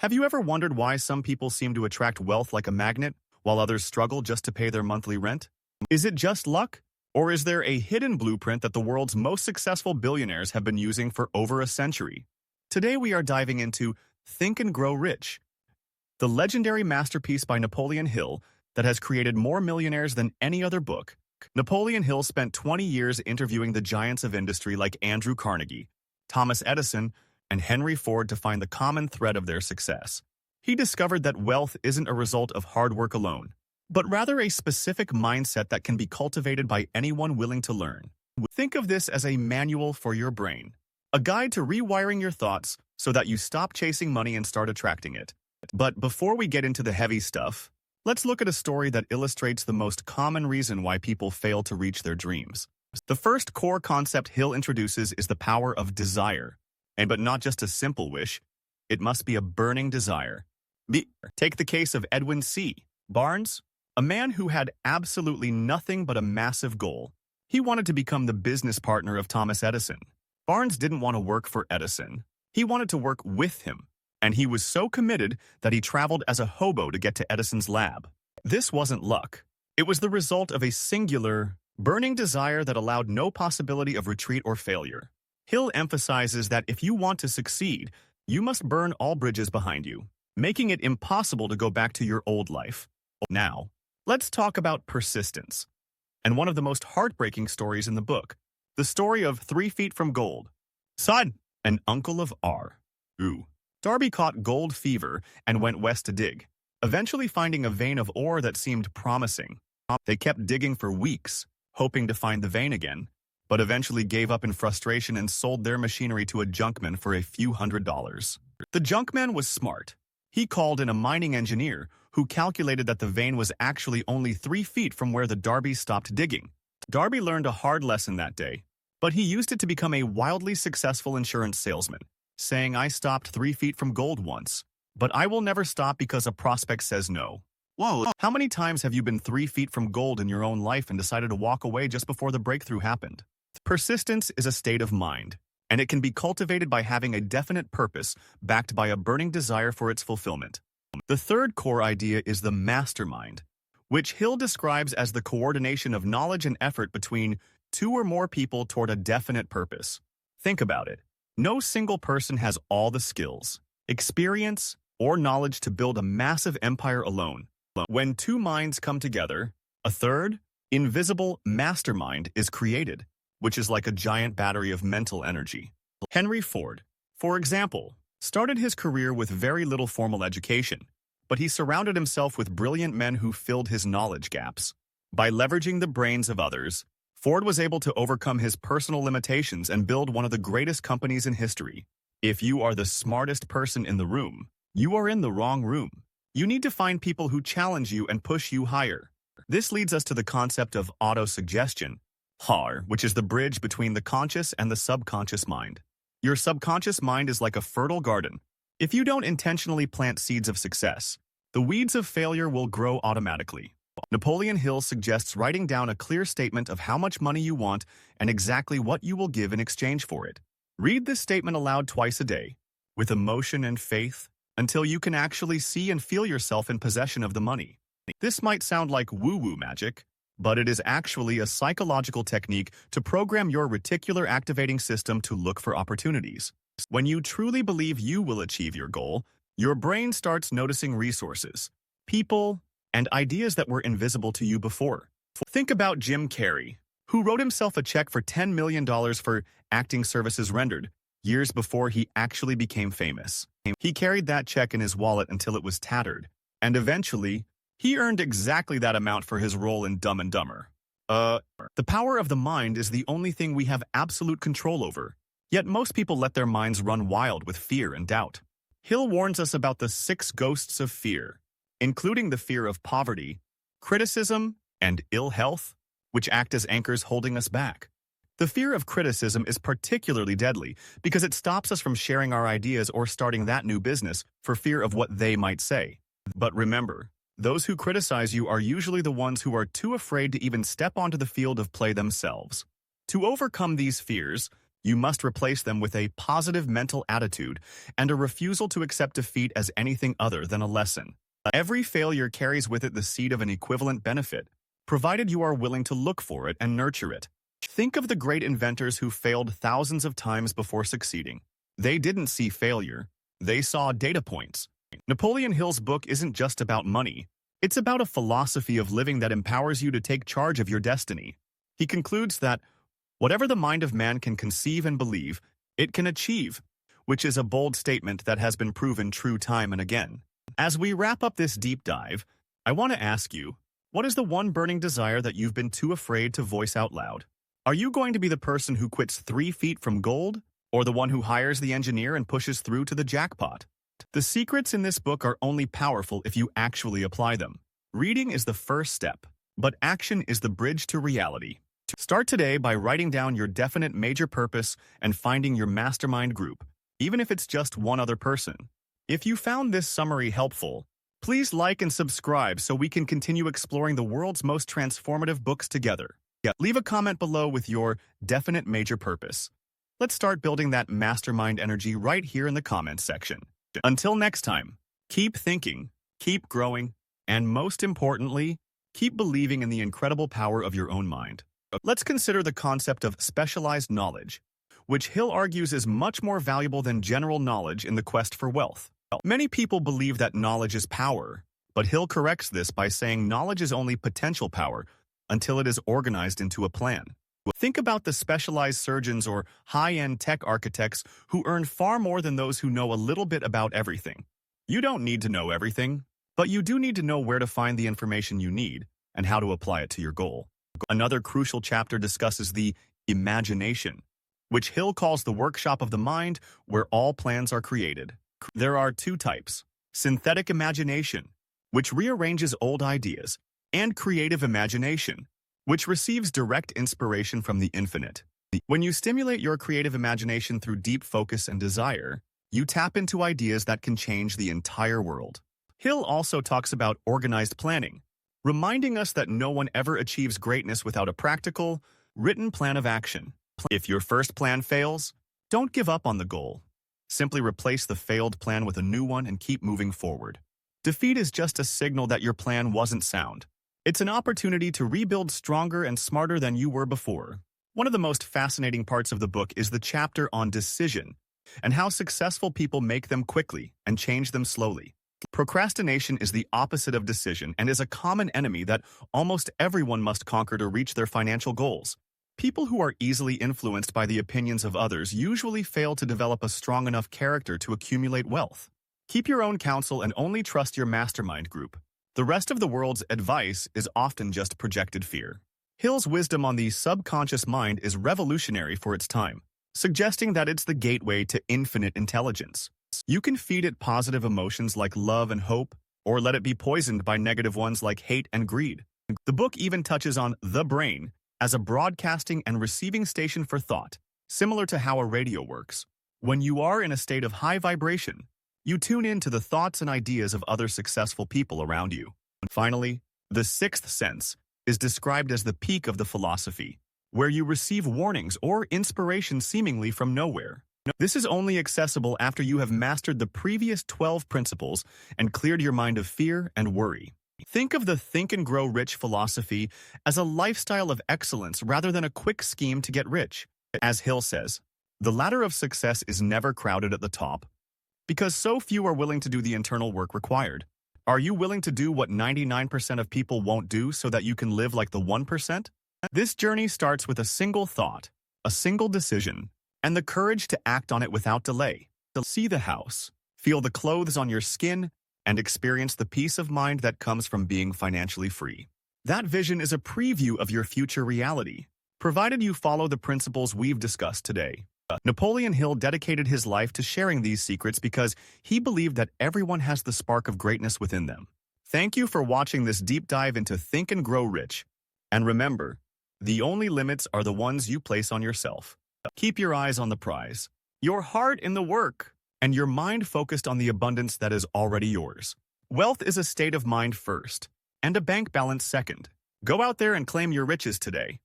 Have you ever wondered why some people seem to attract wealth like a magnet, while others struggle just to pay their monthly rent? Is it just luck? Or is there a hidden blueprint that the world's most successful billionaires have been using for over a century? Today we are diving into Think and Grow Rich, the legendary masterpiece by Napoleon Hill that has created more millionaires than any other book. Napoleon Hill spent 20 years interviewing the giants of industry like Andrew Carnegie, Thomas Edison, and Henry Ford to find the common thread of their success. He discovered that wealth isn't a result of hard work alone, but rather a specific mindset that can be cultivated by anyone willing to learn. Think of this as a manual for your brain, a guide to rewiring your thoughts so that you stop chasing money and start attracting it. But before we get into the heavy stuff, let's look at a story that illustrates the most common reason why people fail to reach their dreams. The first core concept Hill introduces is the power of desire. But not just a simple wish, it must be a burning desire. Take the case of Edwin C. Barnes, a man who had absolutely nothing but a massive goal. He wanted to become the business partner of Thomas Edison. Barnes didn't want to work for Edison. He wanted to work with him. And he was so committed that he traveled as a hobo to get to Edison's lab. This wasn't luck. It was the result of a singular, burning desire that allowed no possibility of retreat or failure. Hill emphasizes that if you want to succeed, you must burn all bridges behind you, making it impossible to go back to your old life. Now, let's talk about persistence. And one of the most heartbreaking stories in the book, the story of 3 Feet from Gold. Son, an uncle of R. Darby caught gold fever and went west to dig, eventually finding a vein of ore that seemed promising. They kept digging for weeks, hoping to find the vein again, but eventually gave up in frustration and sold their machinery to a junkman for a few $100s. The junkman was smart. He called in a mining engineer who calculated that the vein was actually only 3 feet from where the Darbys stopped digging. Darby learned a hard lesson that day, but he used it to become a wildly successful insurance salesman, saying, "I stopped 3 feet from gold once, but I will never stop because a prospect says no." Whoa, how many times have you been 3 feet from gold in your own life and decided to walk away just before the breakthrough happened? Persistence is a state of mind, and it can be cultivated by having a definite purpose backed by a burning desire for its fulfillment. The third core idea is the mastermind, which Hill describes as the coordination of knowledge and effort between 2 or more people toward a definite purpose. Think about it. No single person has all the skills, experience, or knowledge to build a massive empire alone. When 2 minds come together, a third, invisible mastermind is created, which is like a giant battery of mental energy. Henry Ford, for example, started his career with very little formal education, but he surrounded himself with brilliant men who filled his knowledge gaps. By leveraging the brains of others, Ford was able to overcome his personal limitations and build one of the greatest companies in history. If you are the smartest person in the room, you are in the wrong room. You need to find people who challenge you and push you higher. This leads us to the concept of autosuggestion, which is the bridge between the conscious and the subconscious mind. Your subconscious mind is like a fertile garden. If you don't intentionally plant seeds of success, the weeds of failure will grow automatically. Napoleon Hill suggests writing down a clear statement of how much money you want and exactly what you will give in exchange for it. Read this statement aloud twice a day, with emotion and faith, until you can actually see and feel yourself in possession of the money. This might sound like woo-woo magic, but it is actually a psychological technique to program your reticular activating system to look for opportunities. When you truly believe you will achieve your goal, your brain starts noticing resources, people, and ideas that were invisible to you before. Think about Jim Carrey, who wrote himself a check for $10 million for acting services rendered years before he actually became famous. He carried that check in his wallet until it was tattered, and eventually, he earned exactly that amount for his role in Dumb and Dumber. The power of the mind is the only thing we have absolute control over, yet most people let their minds run wild with fear and doubt. Hill warns us about the 6 ghosts of fear, including the fear of poverty, criticism, and ill health, which act as anchors holding us back. The fear of criticism is particularly deadly because it stops us from sharing our ideas or starting that new business for fear of what they might say. But remember, those who criticize you are usually the ones who are too afraid to even step onto the field of play themselves. To overcome these fears, You must replace them with a positive mental attitude and a refusal to accept defeat as anything other than a lesson. Every failure carries with it the seed of an equivalent benefit, provided you are willing to look for it and nurture it. Think of the great inventors who failed thousands of times before succeeding. They didn't see failure. They saw data points. Napoleon Hill's book isn't just about money. It's about a philosophy of living that empowers you to take charge of your destiny. He concludes that whatever the mind of man can conceive and believe, it can achieve, which is a bold statement that has been proven true time and again. As we wrap up this deep dive, I want to ask you, what is the one burning desire that you've been too afraid to voice out loud? Are you going to be the person who quits 3 feet from gold, or the one who hires the engineer and pushes through to the jackpot? The secrets in this book are only powerful if you actually apply them. Reading is the first step, but action is the bridge to reality. Start today by writing down your definite major purpose and finding your mastermind group, even if it's just one other person. If you found this summary helpful, please like and subscribe so we can continue exploring the world's most transformative books together. Leave a comment below with your definite major purpose. Let's start building that mastermind energy right here in the comments section. Until next time, keep thinking, keep growing, and most importantly, keep believing in the incredible power of your own mind. Let's consider the concept of specialized knowledge, which Hill argues is much more valuable than general knowledge in the quest for wealth. Many people believe that knowledge is power, but Hill corrects this by saying knowledge is only potential power until it is organized into a plan. Think about the specialized surgeons or high-end tech architects who earn far more than those who know a little bit about everything. You don't need to know everything, but you do need to know where to find the information you need and how to apply it to your goal. Another crucial chapter discusses the imagination, which Hill calls the workshop of the mind where all plans are created. There are 2 types: synthetic imagination, which rearranges old ideas, and creative imagination, which receives direct inspiration from the infinite. When you stimulate your creative imagination through deep focus and desire, you tap into ideas that can change the entire world. Hill also talks about organized planning, reminding us that no one ever achieves greatness without a practical, written plan of action. If your first plan fails, don't give up on the goal. Simply replace the failed plan with a new one and keep moving forward. Defeat is just a signal that your plan wasn't sound. It's an opportunity to rebuild stronger and smarter than you were before. One of the most fascinating parts of the book is the chapter on decision and how successful people make them quickly and change them slowly. Procrastination is the opposite of decision and is a common enemy that almost everyone must conquer to reach their financial goals. People who are easily influenced by the opinions of others usually fail to develop a strong enough character to accumulate wealth. Keep your own counsel and only trust your mastermind group. The rest of the world's advice is often just projected fear. Hill's wisdom on the subconscious mind is revolutionary for its time, suggesting that it's the gateway to infinite intelligence. You can feed it positive emotions like love and hope, or let it be poisoned by negative ones like hate and greed. The book even touches on the brain as a broadcasting and receiving station for thought, similar to how a radio works. When you are in a state of high vibration, you tune in to the thoughts and ideas of other successful people around you. And finally, the 6th sense is described as the peak of the philosophy, where you receive warnings or inspiration seemingly from nowhere. This is only accessible after you have mastered the previous 12 principles and cleared your mind of fear and worry. Think of the Think and Grow Rich philosophy as a lifestyle of excellence rather than a quick scheme to get rich. As Hill says, the ladder of success is never crowded at the top, because so few are willing to do the internal work required. Are you willing to do what 99% of people won't do so that you can live like the 1%? This journey starts with a single thought, a single decision, and the courage to act on it without delay. See the house, feel the clothes on your skin, and experience the peace of mind that comes from being financially free. That vision is a preview of your future reality, provided you follow the principles we've discussed today. Napoleon Hill dedicated his life to sharing these secrets because he believed that everyone has the spark of greatness within them. Thank you for watching this deep dive into Think and Grow Rich. And remember, the only limits are the ones you place on yourself. Keep your eyes on the prize, your heart in the work, and your mind focused on the abundance that is already yours. Wealth is a state of mind first, and a bank balance second. Go out there and claim your riches today.